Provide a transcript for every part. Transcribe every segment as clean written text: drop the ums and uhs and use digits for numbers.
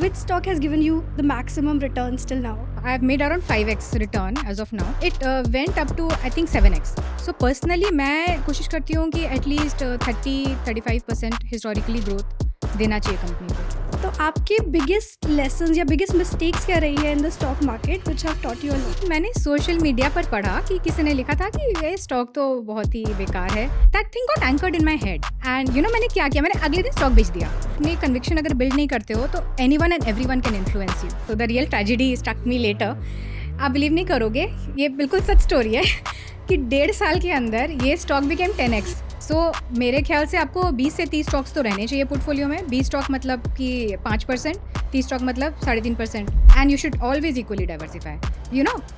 which stock has given you the maximum returns till now? I've made around 5x return as of now. It went up to I think 7x. So personally मैं कोशिश करती हूँ कि at least 30-35% historically growth देना चाहिए company को. तो आपके biggest lessons या biggest mistakes क्या रही है in the stock market which have taught you a lot? मैंने सोशल मीडिया पर पढ़ा कि किसी ने लिखा था कि ये स्टॉक तो बहुत ही बेकार है. That thing got anchored in my head and मैंने क्या किया, मैंने अगले दिन स्टॉक बेच दिया. अपनी कन्विक्शन अगर बिल्ड नहीं करते हो तो anyone and everyone can influence you. So the real tragedy struck me later. आप बिलीव नहीं करोगे, ये बिल्कुल सच स्टोरी है कि 1.5 साल के अंदर ये स्टॉक बिकेम 10x. सो मेरे ख्याल से आपको 20 से 30 स्टॉक्स तो रहने चाहिए पोर्टफोलियो में. 20 स्टॉक मतलब कि 5%, 30 स्टॉक मतलब 3.5%. And you should always equally diversify.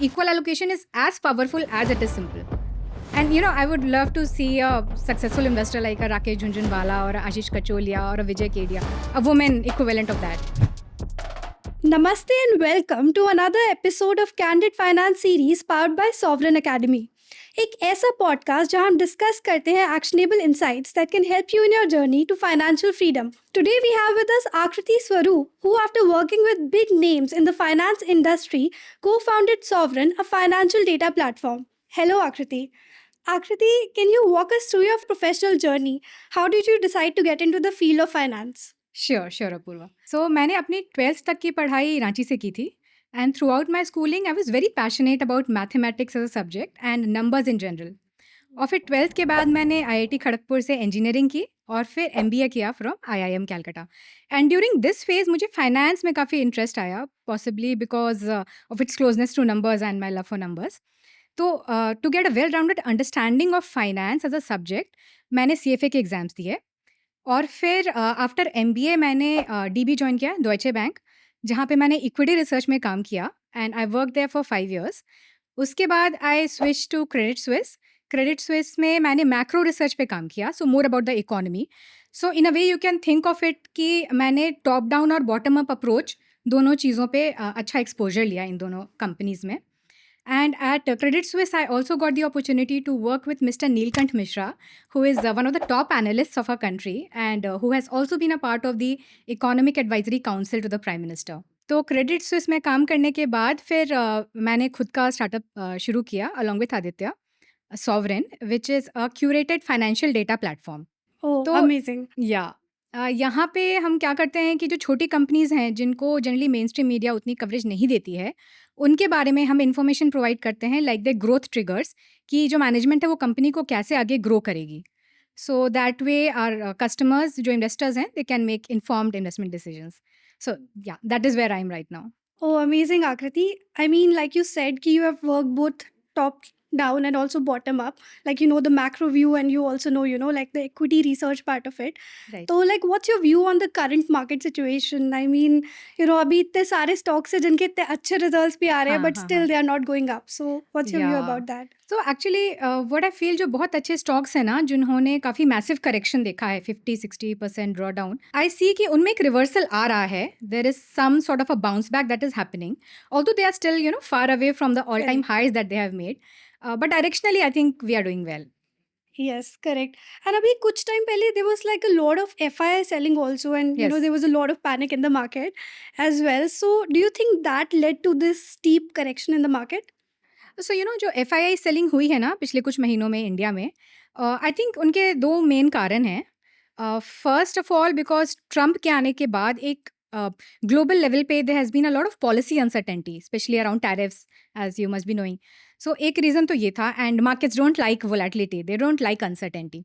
Equal allocation is as powerful as it is simple. And I would love to see a successful investor like a Rakesh Jhunjhunwala or a Ashish Kacholia or a Vijay Kedia, a woman equivalent of that. Namaste and welcome to another episode of Candid Finance series powered by Sovereign Academy. एक ऐसा podcast जहां हम discuss करते हैं actionable insights that can help you in your journey to financial freedom. Today we have with us Akriti Swaroop, who after working with big names in the finance industry, co-founded Sovereign, a financial data platform. Hello Akriti. Akriti, can you walk us through your professional journey? How did you decide to get into the field of finance? Sure Apurva. So मैंने अपनी 12th तक की पढ़ाई रांची से की थी. And throughout my schooling I was very passionate about mathematics as a subject and numbers in general. और फिर 12th के बाद मैंने IIT खड़गपुर से इंजीनियरिंग की और फिर MBA किया from IIM Calcutta. And during this phase मुझे फाइनेंस में काफ़ी इंटरेस्ट आया, possibly because of its closeness to numbers and my love for numbers. तो to get a well rounded understanding of finance as a subject मैंने CFA के exams दिए. और फिर आफ्टर MBA मैंने DB ज्वाइन किया, डॉयचे बैंक, जहाँ पे मैंने इक्विटी रिसर्च में काम किया and I work there for 5 years. उसके बाद I switch to Credit Suisse में मैंने मैक्रो रिसर्च पे काम किया, so more about the economy. So in a way you can think of it कि मैंने टॉप डाउन और बॉटम अप अप्रोच दोनों चीज़ों पे अच्छा एक्सपोजर लिया इन दोनों कंपनीज़ में. And at Credit Suisse, I also got the opportunity to work with Mr. Neelkanth Mishra, who is one of the top analysts of our country and who has also been a part of the Economic Advisory Council to the Prime Minister. तो credit Suisse में काम करने के बाद फिर मैंने खुद का स्टार्टअप शुरू किया along with Aditya, sovereign, which is a curated financial data platform. Oh, तो amazing. यहाँ पे हम क्या करते हैं कि जो छोटी कंपनीज़ हैं जिनको जनरली मेन स्ट्रीम मीडिया उतनी कवरेज नहीं देती है, उनके बारे में हम इन्फॉर्मेशन प्रोवाइड करते हैं लाइक द ग्रोथ ट्रिगर्स, कि जो मैनेजमेंट है वो कंपनी को कैसे आगे ग्रो करेगी. So that way our customers जो इन्वेस्टर्स हैं they can make informed investment decisions. So yeah that is where I am right now. Oh, amazing, Akriti. I mean, like you said, you have worked both top down and also bottom up. Like, the macro view and you also know, like the equity research part of it. Right. So, like, what's your view on the current market situation? I mean, अभी इतने सारे stocks हैं जिनके इतने अच्छे results भी आ रहे हैं, but still they are not going up. So, what's your view about that? So actually what I feel, जो बहुत अच्छे स्टॉक्स हैं ना जिन्होंने काफ़ी मैसिव करेक्शन देखा है, 50-60% ड्रॉ डाउन, आई सी कि उनमें एक रिवर्सल आ रहा है. There is some sort of a bounce back that is happening, although they are still far away from the all time highs that they have made, but directionally I think we are doing well. Yes, correct. And अभी कुछ time पहले there was like a lot of FII selling also, and Yes. there was a lot of panic in the market as well. So, do you think that led to this steep correction in the market? सो जो FII selling हुई है ना पिछले कुछ महीनों में India में, I think उनके 2 मेन कारण हैं. First of all because Trump के आने के बाद एक ग्लोबल लेवल पे there has been a lot of policy uncertainty, especially around tariffs, as you must be knowing. So एक रीज़न तो ये था, and markets don't like volatility, they don't like uncertainty.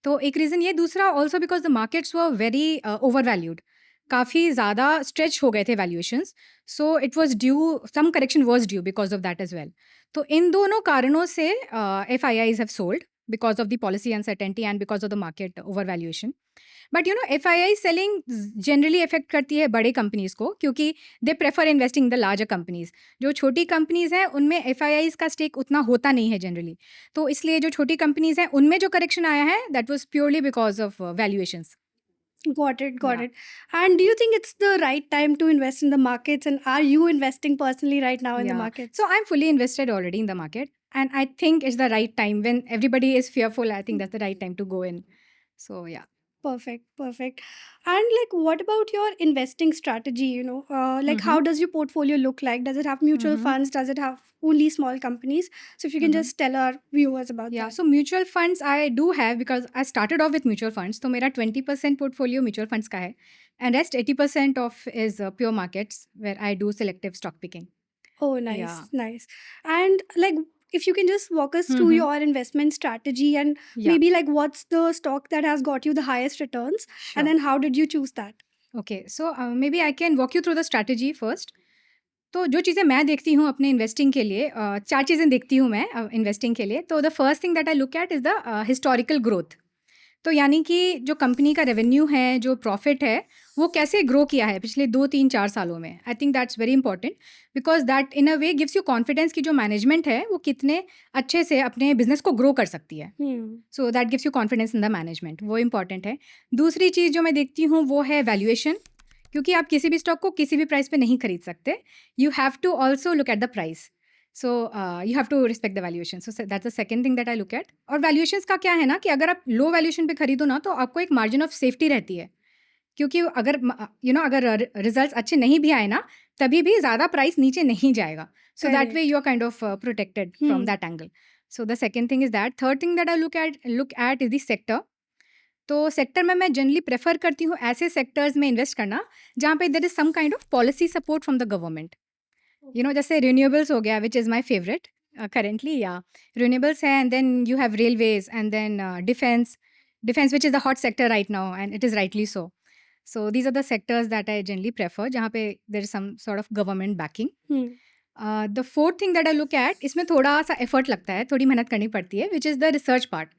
तो एक रीज़न ये, दूसरा also because the markets were very over valued, काफ़ी ज़्यादा स्ट्रेच हो गए थे valuations. So it was due, some correction was due because of that as well. तो इन दोनों कारणों से FIIs have sold because of the policy uncertainty and because of the market overvaluation. But FII selling generally affect करती है बड़े companies को, क्योंकि they prefer investing in the larger companies. जो छोटी कंपनीज हैं उनमें FIIs का स्टेक उतना होता नहीं है जनरली. तो इसलिए जो छोटी कंपनीज हैं उनमें जो करेक्शन आया है that was purely because of valuations. Got it. Yeah. And do you think it's the right time to invest in the markets? And are you investing personally right now in the Yeah. markets? So I'm fully invested already in the market, and I think it's the right time when everybody is fearful. I think that's the right time to go in. So yeah. Perfect, perfect. And like, what about your investing strategy? Like, how Mm-hmm. does your portfolio look like? Does it have mutual Mm-hmm. funds? Does it have only small companies? So, if you can Mm-hmm. just tell our viewers about Yeah, that. so mutual funds I do have because I started off with mutual funds. तो मेरा 20% portfolio mutual funds का है and rest 80% of is pure markets where I do selective stock picking. Oh, Yeah. nice, nice. And like, if you can just walk us through Mm-hmm. your investment strategy and Yeah, maybe like what's the stock that has got you the highest returns, and sure. then how did you choose that? Okay, so maybe I can walk you through the strategy first. तो जो चीज़ें मैं देखती हूँ अपने investing के लिए 4 चीज़ें देखती हूँ मैं इन्वेस्टिंग के लिए। तो the first thing that I look eight is the historical growth. तो यानी कि जो कंपनी का रेवेन्यू है, जो प्रॉफिट है, वो कैसे ग्रो किया है पिछले 2, 3, 4 सालों में। I think that's very important because that in a way gives you confidence कि जो मैनेजमेंट है, वो कितने अच्छे से अपने बिज़नेस को ग्रो कर सकती है। Hmm. So that gives you confidence in the management, वो इंपॉर्टेंट है। दूसरी चीज़ जो मैं देखती हूँ वो है वैल्यूएशन, क्योंकि आप किसी भी स्टॉक को किसी भी प्राइस पे नहीं खरीद सकते। You have to also look at the price. So you have to respect the valuation. So that's the second thing that I look at. और वैल्यूएशंस का क्या है ना कि अगर आप लो वैल्यूएशन पे खरीदो ना तो आपको एक मार्जिन ऑफ सेफ्टी रहती है, क्योंकि अगर अगर रिजल्ट्स अच्छे नहीं भी आए ना तभी भी ज़्यादा प्राइस नीचे नहीं जाएगा। So that way Correct. You are kind of protected from that angle. So the second thing is that. Third thing that I look at is the sector. तो सेक्टर में मैं जनरली प्रेफर करती हूँ ऐसे sectors में invest करना जहाँ पे there is some kind of policy support from the government. जैसे रिन्यूएबल्स हो गया which is my favourite currently. या रिन्यूएबल्स है and then you have railways and then defence which is the hot sector right now and it is rightly so. So these are the sectors that I generally prefer जहाँ पे there is some sort of government backing. Hmm. The fourth thing that I look eight, इसमें थोड़ा सा effort लगता है, थोड़ी मेहनत करनी पड़ती है, विच इज़ द रिसर्च पार्ट।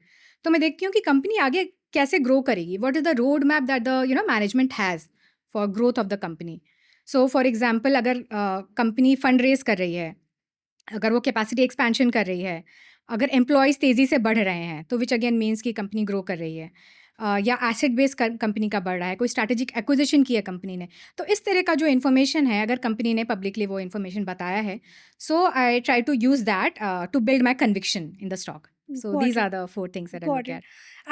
तो मैं देखती हूँ कि कंपनी आगे कैसे ग्रो करेगी, what is the road map that the management has for growth of the company. So for example अगर कंपनी फंड रेज कर रही है, अगर वो कैपेसिटी एक्सपेंशन कर रही है, अगर एम्प्लॉयज़ तेज़ी से बढ़ रहे हैं तो विच अगेन मीन्स कि कंपनी ग्रो कर रही है, या एसेट बेस कंपनी का बढ़ रहा है, कोई स्ट्रैटेजिक एक्विजिशन की है कंपनी ने। तो इस तरह का जो इन्फॉर्मेशन है अगर कंपनी ने पब्लिकली वो इन्फॉर्मेशन बताया है, so I try to use that to build my conviction in the stock. So Got these it. Are the 4 things that I Got look it. At.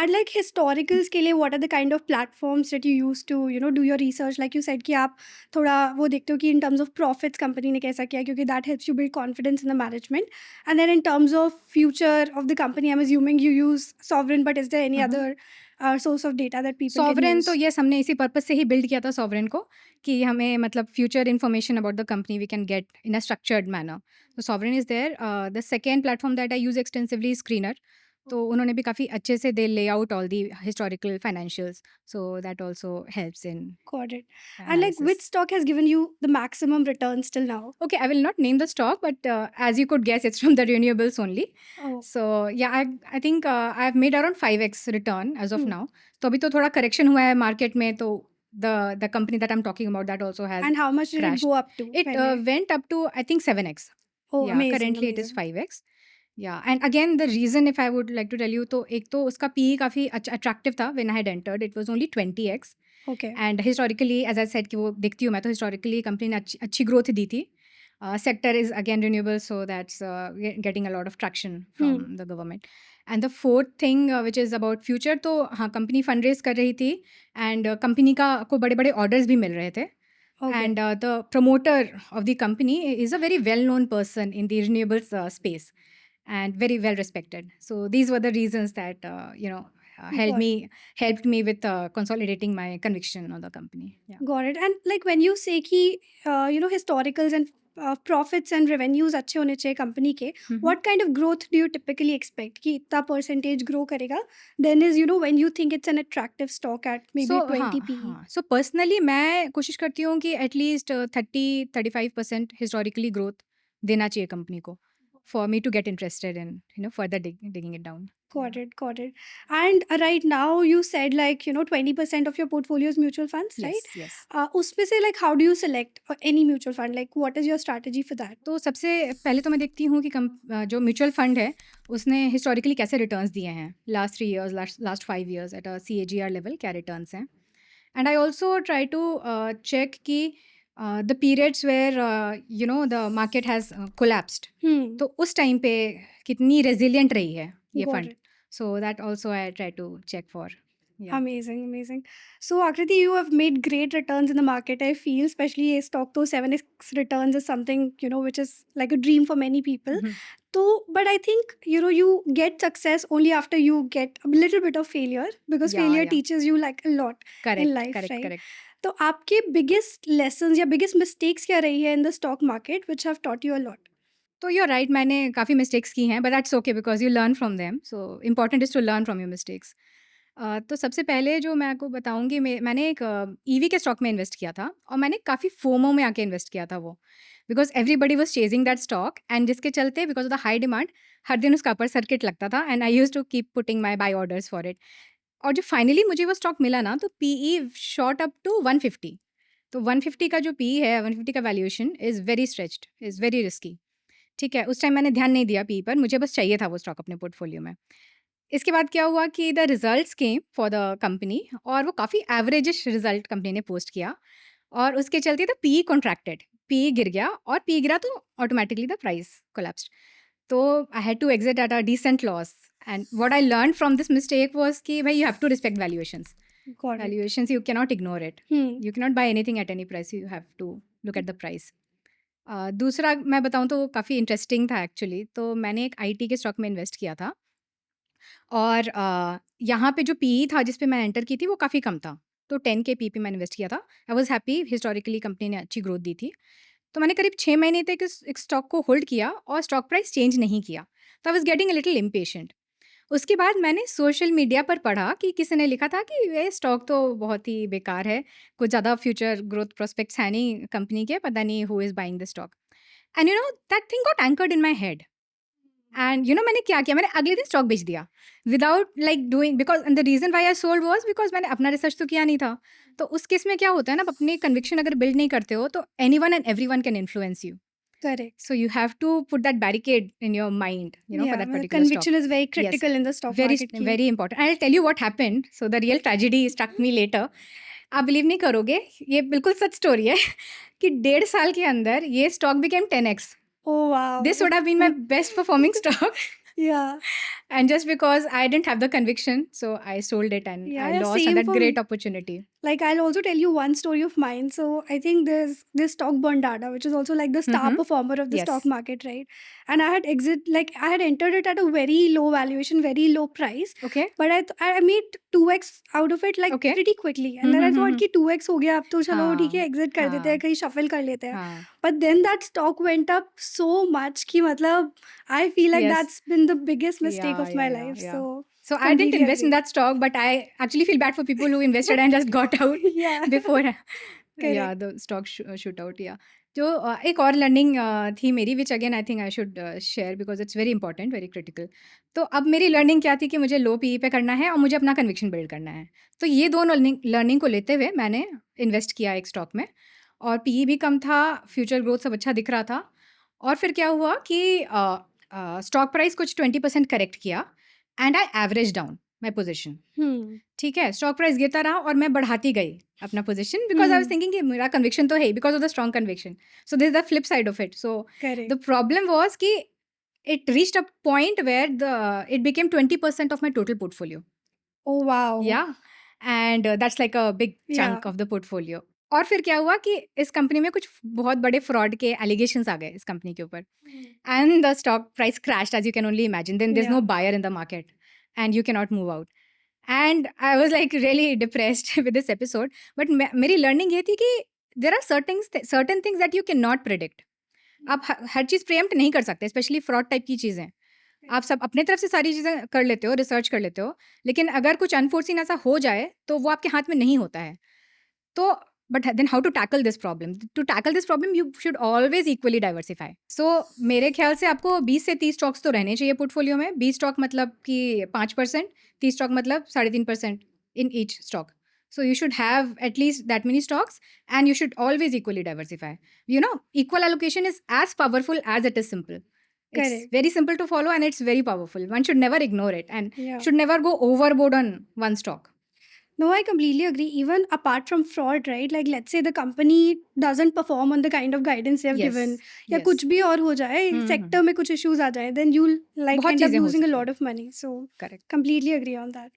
And like historicals के लिए what are the kind of platforms that you use to do your research? Like you said कि आप थोड़ा वो देखते हो कि in terms of profits company ने कैसा किया, क्योंकि that helps you build confidence in the management. And then in terms of future of the company, I'm assuming you use Sovereign, but is there any other source of data that people can sovereign तो use? Yes, हमने इसी purpose से ही build किया था sovereign को, कि हमें मतलब future information about the company we can get in a structured manner. तो sovereign is there. The second platform that I use extensively screener. तो उन्होंने भी काफ़ी अच्छे से they lay out all the historical financials, so that also helps in Got it. And like analysis. which stock has given you the maximum returns till now? Okay, I will not name the stock, but as you could guess, it's from the renewables only. Oh. So yeah, I think I've made around 5x return as of Hmm. now. तो अभी तो थोड़ा correction हुआ है market में, तो the company that I'm talking about that also has And how much did it crashed. go up to? It went up to I think 7x. Oh, Yeah, amazing, currently it is amazing. 5x. Yeah, and again the reason if I would like to tell you, तो एक तो उसका PE काफ़ी attractive था when I had entered. It was only 20x. Okay. And historically as I said कि वो देखती हूँ मैं, तो हिस्टोरिकली कंपनी ने अच्छी ग्रोथ दी थी। Sector is again renewable, so that's getting a lot of traction from Hmm. The government. And the fourth thing which is about future, तो हाँ, कंपनी फंड रेज कर रही थी एंड कंपनी को बड़े बड़े ऑर्डर्स भी मिल रहे थे। Okay. And the promoter of the company is a very well-known person in the renewables space and very well respected. So these were the reasons that Got it. helped me with consolidating my conviction on the company. Yeah. Got it. And like when you say कि historicals and profits and revenues अच्छे होने चाहिए company के, Mhm. what kind of growth do you typically expect कि इतना percentage grow करेगा? Then is when you think it's an attractive stock at maybe So 20 हाँ PE. हाँ, so personally मैं कोशिश करती हूँ कि एटलीस्ट 30-35% हिस्टोरिकली ग्रोथ देना चाहिए कंपनी को, for me to get interested in further digging it down. Got it, got it. And right now you said like 20% of your portfolio is mutual funds, right? Yes, yes. उसमें से like how do you select any mutual fund? Like what is your strategy for that? तो सबसे पहले तो मैं देखती हूँ कि जो म्यूचुअल फंड है उसने हिस्टोरिकली कैसे रिटर्न्स दिए हैं, last 3 years, last 5 years at a CAGR level क्या रिटर्न्स हैं। And I also try to check कि the periods where the market has collapsed, Hmm. तो उस टाइम पे कितनी रेजिलियंट रही है ये Got fund. it. So that also I try to check for या Amazing, amazing. So, Akriti, you have made great returns in the market. I feel, especially a stock to 7x returns is something, which is like a dream for many people. So, but I think, you get success only after you get a little bit of failure because या failure या teaches you like a lot in correct life, correct right? Correct तो आपके biggest lessons या biggest mistakes क्या रही है in the stock market which have taught you a lot? तो you are right, मैंने काफ़ी मिस्टेक्स की हैं, but that's okay because you learn from them, so important is to learn from your mistakes. तो सबसे पहले जो मैं आपको बताऊंगी, मैंने एक ईवी के स्टॉक में इन्वेस्ट किया था, और मैंने काफ़ी फोमो में आके इन्वेस्ट किया था वो, because everybody was chasing that stock, and जिसके चलते because of the high demand हर दिन उसका अपर सर्किट लगता था, and I use to keep putting my buy orders for it. और जो फाइनली मुझे वो स्टॉक मिला ना, तो P E shot up to 150। तो 150 का जो पी है, 150 का valuation is very stretched, is very risky. ठीक है, उस टाइम मैंने ध्यान नहीं दिया पी पर, मुझे बस चाहिए था वो स्टॉक अपने पोर्टफोलियो में। इसके बाद क्या हुआ कि the results came for the company, और वो काफ़ी एवरेजिश रिजल्ट कंपनी ने पोस्ट किया, और उसके चलते द पी कॉन्ट्रैक्टेड, पी गिर गया, और पी गिरा तो ऑटोमेटिकली द प्राइस कोलैप्स्ड। तो I had to exit at a decent loss, and what I learn from this mistake was कि भाई you have to respect valuations. Got it. Valuations you cannot ignore it, Hmm. You cannot buy anything at any price, you have to look at the price. दूसरा मैं बताऊँ तो वो काफ़ी interesting था actually. तो मैंने एक आईटी के स्टॉक में इन्वेस्ट किया था, और यहाँ पे जो पीई था जिस पे मैं एंटर की थी वो काफ़ी कम था, तो 10 के पी पे मैंने इन्वेस्ट किया था। I was happy, historically company ने अच्छी ग्रोथ दी थी। तो मैंने करीब 6 महीने तक इस एक स्टॉक को होल्ड किया, और स्टॉक प्राइस चेंज नहीं किया, तो I was getting a little impatient. उसके बाद मैंने सोशल मीडिया पर पढ़ा कि किसी ने लिखा था कि ये स्टॉक तो बहुत ही बेकार है, कुछ ज़्यादा फ्यूचर ग्रोथ प्रोस्पेक्ट्स है नहीं कंपनी के, पता नहीं who is buying the stock. And that thing got anchored in my head, and मैंने क्या किया, मैंने अगले दिन स्टॉक बेच दिया without like doing, because the reason why I sold was because मैंने अपना रिसर्च तो किया नहीं था। तो उस केस में क्या होता है ना, आप अपनी कन्विक्शन अगर बिल्ड नहीं करते हो तो any one and every one can influence you, Correct. so you have to put that barricade in your mind, for Yeah, that particular stock. conviction is very Yes, critical in the stock very market. Ki. very important. I'll tell you what happened. So the real tragedy struck me later. आप believe नहीं करोगे, ये बिल्कुल सच story है कि 1.5 साल के अंदर ये stock became 10x. Oh wow. This would have been my best performing stock. Yeah. And just because I didn't have the conviction, so I sold it, and Yeah, I yeah, lost same that for great opportunity. Like I'll also tell you one story of mine. So I think there's this stock Bondada, which is also like the star Mm-hmm. performer of the Yes. stock market, right? And I had entered it at a very low valuation, very low price. Okay. But I made 2x out of it like Okay. pretty quickly. And then I thought कि 2x हो गया, अब तो चलो हाँ, ठीक है exit कर देते हैं, हाँ, कहीं shuffle कर लेते हैं. हाँ. But then that stock went up so much कि मतलब I feel like Yes. that's been the biggest mistake Yeah, of my yeah, life. yeah. So So I didn't completely invest in agree. that stock, but I actually feel bad for people who invested and just got out Yeah. before. Yeah, Correct. the stock shoot out. Yeah. जो एक और learning थी मेरी, which again I think I should share because it's very important, very critical. तो अब मेरी learning क्या थी कि मुझे लो पीई पे करना है और मुझे अपना कन्विक्शन बिल्ड करना है। तो ये दोनों लर्निंग को लेते हुए मैंने इन्वेस्ट किया एक स्टॉक में, और पीई भी कम था, फ्यूचर ग्रोथ सब अच्छा दिख रहा था। और फिर क्या हुआ कि स्टॉक प्राइस कुछ 20% करेक्ट किया, and I average down my position. ठीक है, स्टॉक प्राइस गिरता रहा और मैं बढ़ाती गई अपना position, because I was thinking कि मेरा कन्विक्शन तो है ही, because of the strong conviction. So this is the flip side of it. So Correct. The problem was कि it reached a point where it became 20% of my total portfolio. Oh wow. Yeah, and that's like a big chunk Yeah. of the portfolio. और फिर क्या हुआ कि इस company में कुछ बहुत बड़े फ्रॉड के एलिगेशंस आ गए इस कंपनी के ऊपर, and the stock price crashed, as you can only imagine. Then there's no Yeah. buyer in the market, and you cannot move out. And I was like really depressed with this episode. But मेरी learning ये थी कि there are certain things that you cannot predict. आप हर चीज़ प्रेम्प्ट नहीं कर सकते, specially fraud type की चीज़ें। आप सब अपने तरफ से सारी चीज़ें कर लेते हो, रिसर्च कर लेते हो, लेकिन अगर कुछ अनफोर्सीन ऐसा हो जाए तो वो आपके हाथ में नहीं होता है। तो but then how to tackle this problem? To tackle this problem you should always equally diversify. So मेरे ख्याल से आपको 20 से 30 स्टॉक्स तो रहने चाहिए पोर्टफोलियो में। 20 स्टॉक मतलब कि 5%, 30 स्टॉक मतलब 3.5% in each stock. So you should have at least that many stocks, and you should always equally diversify. Equal allocation is as powerful as it is simple. It's Correct. very simple to follow, and it's very powerful. One should never ignore it, and Yeah. should never go overboard on one stock. No, I completely agree. Even apart from fraud, right? Like let's say the company doesn't perform on the kind of guidance they have Yes, given, या yes. कुछ भी और हो जाए, sector में कुछ issues आ जाए, then you'll like बहुत end up चीज़ें हो losing a सकती lot हैं. of money. So Correct. completely agree on that.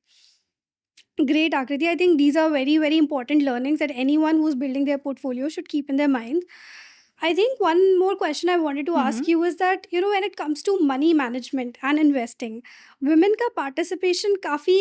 Great, Akriti. I think these are very, very important learnings that anyone who's building their portfolio should keep in their mind. I think one more question I wanted to Mm-hmm. ask you is that, when it comes to money management and investing, women का participation काफ़ी,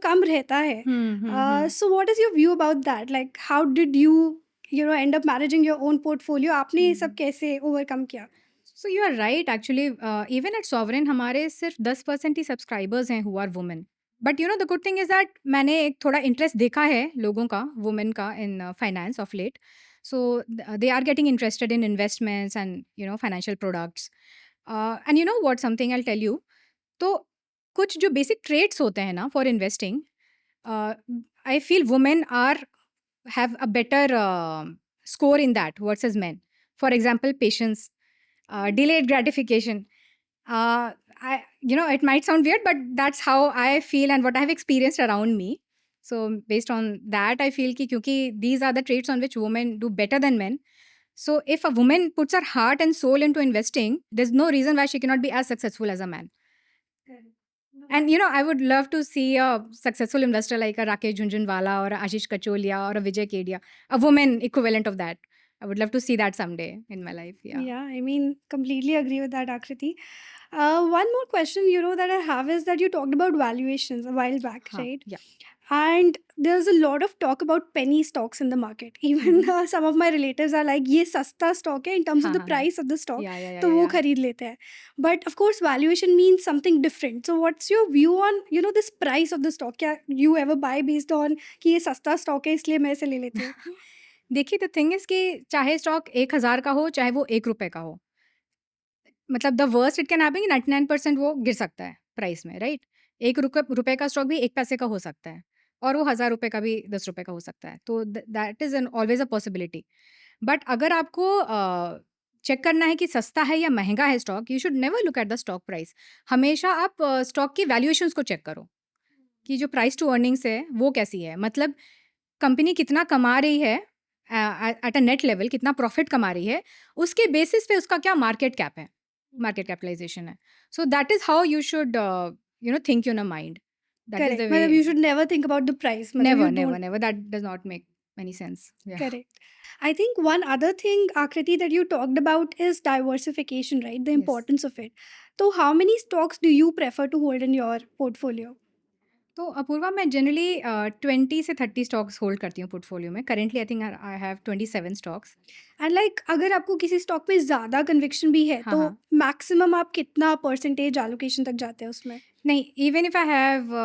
कम रहता है. Hmm. So what is your view about that? Like, how did you, end up managing your own portfolio? आपने ये सब कैसे overcome किया? So you are right actually. Even at Sovereign हमारे सिर्फ 10% ही सब्सक्राइबर्स हैं who are women. But you know the good thing is that मैंने एक थोड़ा इंटरेस्ट देखा है लोगों का, women का in finance of late. So they are getting interested in investments and financial products. And you know what, something I'll tell you. तो कुछ जो बेसिक ट्रेड्स होते हैं ना for investing, I feel women are have a better score in that versus men. For example, patience, delayed gratification. It might sound weird, but that's how I feel and what I have experienced around me. So based on that, I feel कि क्योंकि these are the traits on which women do better than men. So if a woman puts her heart and soul into investing, there's no reason why she cannot be as successful as a man. And I would love to see a successful investor like a Rakesh Jhunjhunwala or a Ashish Kacholia or a Vijay Kedia, a woman equivalent of that. I would love to see that someday in my life. Yeah. Yeah, I mean, completely agree with that, Akriti. One more question, that I have is that you talked about valuations a while back, Huh. right? Yeah. And there's a lot of talk about penny stocks in the market. Even Mhm. some of my relatives are like, ये सस्ता stock है in terms of the हाँ, हाँ, price of the stock, yeah. तो वो खरीद लेते हैं. But of course, valuation means something different. So what's your view on, this price of the stock? क्या you ever buy based on कि ये सस्ता stock है इसलिए मैं इसे ले लेती हूँ? देखिए द थिंग इज कि चाहे स्टॉक 1,000 का हो चाहे वो 1 रुपए का हो, मतलब the worst it can happen कि 99% वो गिर सकता है प्राइस में, राइट? 1 रुपए का स्टॉक भी 1 पैसे का हो सकता है और वो 1,000 रुपए का भी 10 रुपए का हो सकता है, तो that is an always a possibility. But अगर आपको चेक करना है कि सस्ता है या महंगा है stock, you should never look at the stock price. हमेशा आप स्टॉक की वैल्यूएशंस को चेक करो कि जो प्राइस टू अर्निंग्स है वो कैसी है, मतलब कंपनी कितना कमा रही है एट अ नेट लेवल, कितना प्रॉफिट कमा रही है, उसके बेसिस पे उसका क्या मार्केट कैप है, मार्केट कैपिटलाइजेशन है. So that is how you should think in a mind. That is Correct. The way. मतलब you should never think about the price. मतलब you never don't. Never never, that does not make any sense. Correct. I think one other thing, Akriti, that you talked about is diversification, right? The yes. importance of it. So, how many stocks do you prefer to hold in your portfolio? तो अपूर्वा, मैं generally 20 से 30 stocks hold करती हूँ portfolio में. Currently I think I have 27 stocks. And like अगर आपको किसी stock में ज़्यादा कन्विक्शन भी है हाँ, तो हाँ. मैक्सिमम आप कितना परसेंटेज एलोकेशन तक जाते हैं उसमें? नहीं, even if I have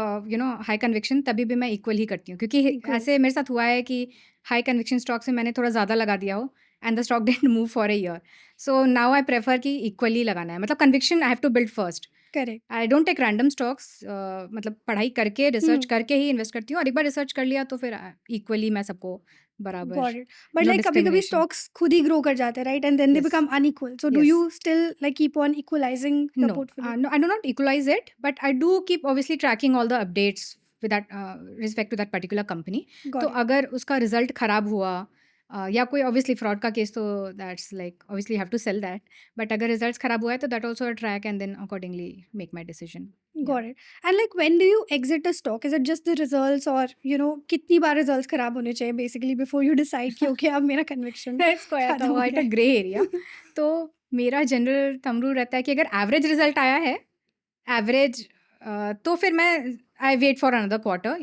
high conviction, तभी भी मैं इक्वल ही करती हूँ, क्योंकि इक्वल. ऐसे मेरे साथ हुआ है कि हाई कन्विक्शन स्टॉक से मैंने थोड़ा ज़्यादा लगा दिया हो and the stock didn't move for a year. So now I prefer कि इक्वली लगाना है, मतलब conviction I have to build first. Correct. I don't take random stocks, मतलब पढ़ाई करके रिसर्च करके ही इन्वेस्ट करती हूँ, और एक बार रिसर्च कर लिया तो फिर इक्वली मैं सबको बराबर. Got it. But know like कभी कभी डिस्क्रिमिनेशन. स्टॉक्स खुद ही ग्रो कर जाते हैं, right? And then they yes. Become unequal. So do yes. You still like keep on equalising your No, portfolio? no, I do not equalize it, but I do keep obviously tracking all the updates with that respect to that particular company. तो got it. अगर उसका result खराब हुआ, या कोई obviously fraud का case, तो that's like obviously have to sell that. But अगर रिजल्ट्स खराब हुआ है तो that also track and then accordingly make my decision. Got it. And like when do you exit a stock? Is it just the results or कितनी बार results खराब होने चाहिए basically before you decide कि okay अब मेरा conviction that's खत्म हो quite a गया ग्रे एरिया. तो मेरा जनरल थंब रूल रहता है कि अगर एवरेज रिजल्ट आया है, एवरेज, तो फिर मैं I wait for another quarter,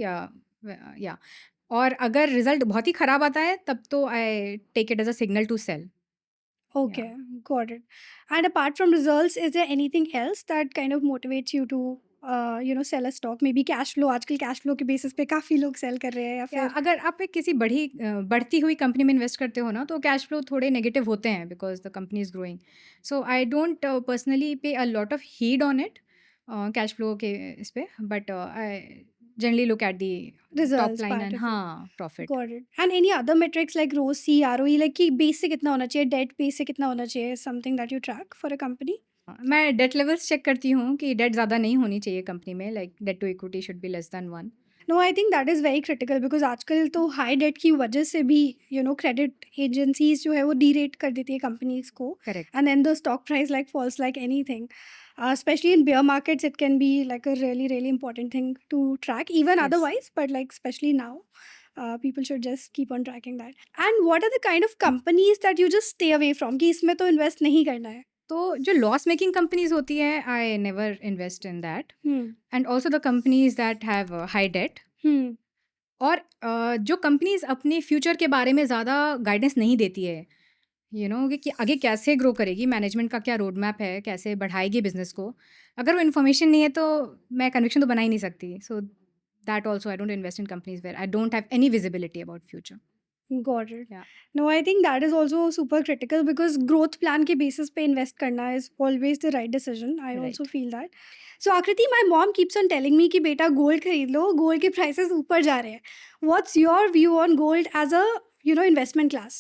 या और अगर रिजल्ट बहुत ही खराब आता है तब तो I take it as a signal to sell. Yeah. Okay, got it. And apart from results, is there anything else that kind of motivates you to sell a stock? Maybe cash flow. आजकल cash flow के basis पे काफ़ी लोग sell कर रहे हैं या फिर अगर आप एक किसी बढ़ती हुई कंपनी में इन्वेस्ट करते हो ना, तो कैश फ्लो थोड़े नेगेटिव होते हैं because the company is growing. So I don't personally pay a lot of heed on it, cash flow के इस पे, but I generally look at the top results line part and of it. हाँ profit. Got it. And any other metrics like ROCE, ROE, like कि base से कितना होना चाहिए, debt base से कितना होना चाहिए, something that you track for a company? मैं डेट लेवल्स चेक करती हूँ कि डेट ज़्यादा नहीं होनी चाहिए कंपनी में, like debt to equity should be less than 1. No, I think that is very critical because आजकल तो हाई डेट की वजह से भी क्रेडिट एजेंसीज जो है वो डीरेट कर देती है कंपनीज को correct. And then the stock price like falls like anything. Especially in bear markets, it can be like a really, really important thing to track, even Yes. otherwise, but like especially now. People should just keep on tracking that. And what are the kind of companies that you just stay away from? कि इसमें तो invest नहीं करना है. तो जो loss making companies होती है, I never invest in that, Hmm. And also the companies that have high debt, Hmm. और जो कंपनीज अपने फ्यूचर के बारे में ज़्यादा गाइडेंस नहीं देती है, कि आगे कैसे ग्रो करेगी, मैनेजमेंट का क्या रोड मैप है, कैसे बढ़ाएगी बिजनेस को, अगर वो इन्फॉर्मेशन नहीं है तो मैं कन्विक्शन तो बना ही नहीं सकती. So that also I don't invest in companies where I don't have any visibility about future. Got it. Yeah. No, I think that is also super critical because growth plan के basis पे invest करना is always the right decision. I also Right. feel that. So Akriti, my mom keeps on telling me कि बेटा gold खरीद लो, gold के prices ऊपर जा रहे हैं. What's your view on gold as a investment class?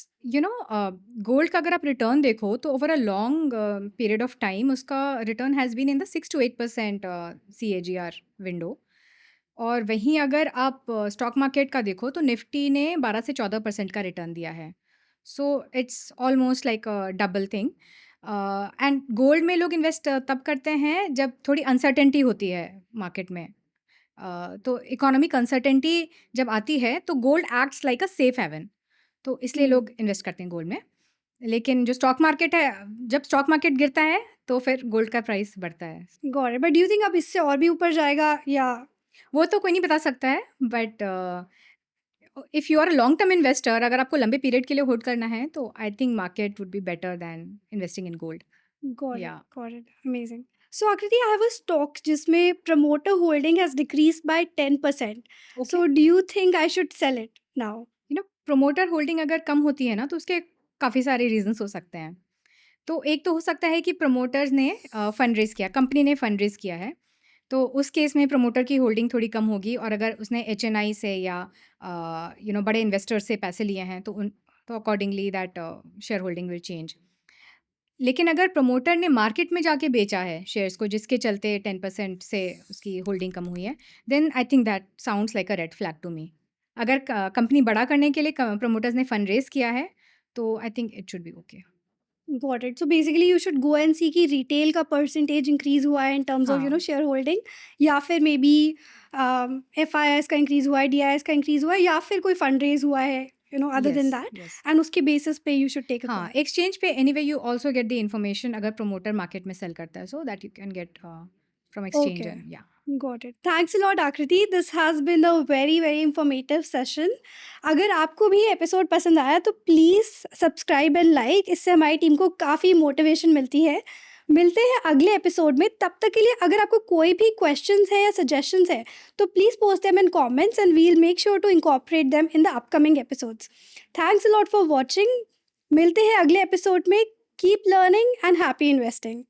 Gold का अगर आप रिटर्न देखो तो over a long period of time उसका return has been in the 6 to 8% CAGR window. और वहीं अगर आप स्टॉक मार्केट का देखो तो निफ्टी ने 12 से 14% का रिटर्न दिया है. So it's almost like a double thing. And gold में लोग इन्वेस्ट तब करते हैं जब थोड़ी अनसर्टेनिटी होती है मार्केट में. तो इकोनॉमिक अनसर्टेनिटी जब आती है तो gold acts like a safe haven, तो इसलिए Hmm. लोग इन्वेस्ट करते हैं गोल्ड में. लेकिन जो स्टॉक मार्केट है, जब स्टॉक मार्केट गिरता है तो फिर गोल्ड का प्राइस बढ़ता है. Got it. But do you think अब इससे और भी ऊपर जाएगा या? वो तो कोई नहीं बता सकता है, but if you are a long term investor, अगर आपको लंबे पीरियड के लिए होल्ड करना है तो I think market would be better than investing in gold. Got it. Yeah. Got it. Amazing. So Akriti, I have a stock जिसमें promoter holding has decreased by 10%. So do you think I should sell it now? Promoter holding अगर कम होती है ना तो उसके काफ़ी सारे reasons हो सकते हैं. तो एक तो हो सकता है कि प्रमोटर्स ने फंड रेज किया, कंपनी ने फंड रेज किया है, तो उस केस में प्रमोटर की होल्डिंग थोड़ी कम होगी. और अगर उसने HNI से या बड़े इन्वेस्टर से पैसे लिए हैं तो accordingly that share holding will change. लेकिन अगर प्रमोटर ने मार्केट में जाके बेचा है शेयर्स को, जिसके चलते 10% से उसकी होल्डिंग कम हुई है, then I think that sounds like a red flag to me. अगर कंपनी बड़ा करने के लिए प्रमोटर्स ने फंड रेज किया है तो I think it should be okay. Got it. So basically you should go and see कि retail का percentage increase हुआ है in terms of हाँ. shareholding, या फिर maybe FIS का increase हुआ है, DIS का increase हुआ है, या फिर कोई fund raise हुआ है other than that, yes. and उसके basis पे you should take a हाँ, call. एक्सचेंज पे anyway you also get the information अगर प्रमोटर मार्केट में सेल करता है, so that you can get from exchange. Okay. या Got it. Thanks a lot, Akriti. This has been a very, very informative session. अगर आपको भी episode पसंद आया तो प्लीज़ सब्सक्राइब एंड लाइक. इससे हमारी टीम को काफ़ी मोटिवेशन मिलती है. मिलते हैं अगले एपिसोड में. तब तक के लिए अगर आपको कोई भी क्वेश्चंस है या सजेशंस है तो please post them in comments and we'll make sure to incorporate them in the upcoming episodes. Thanks a lot for watching. मिलते हैं अगले एपिसोड में. Keep learning and happy investing.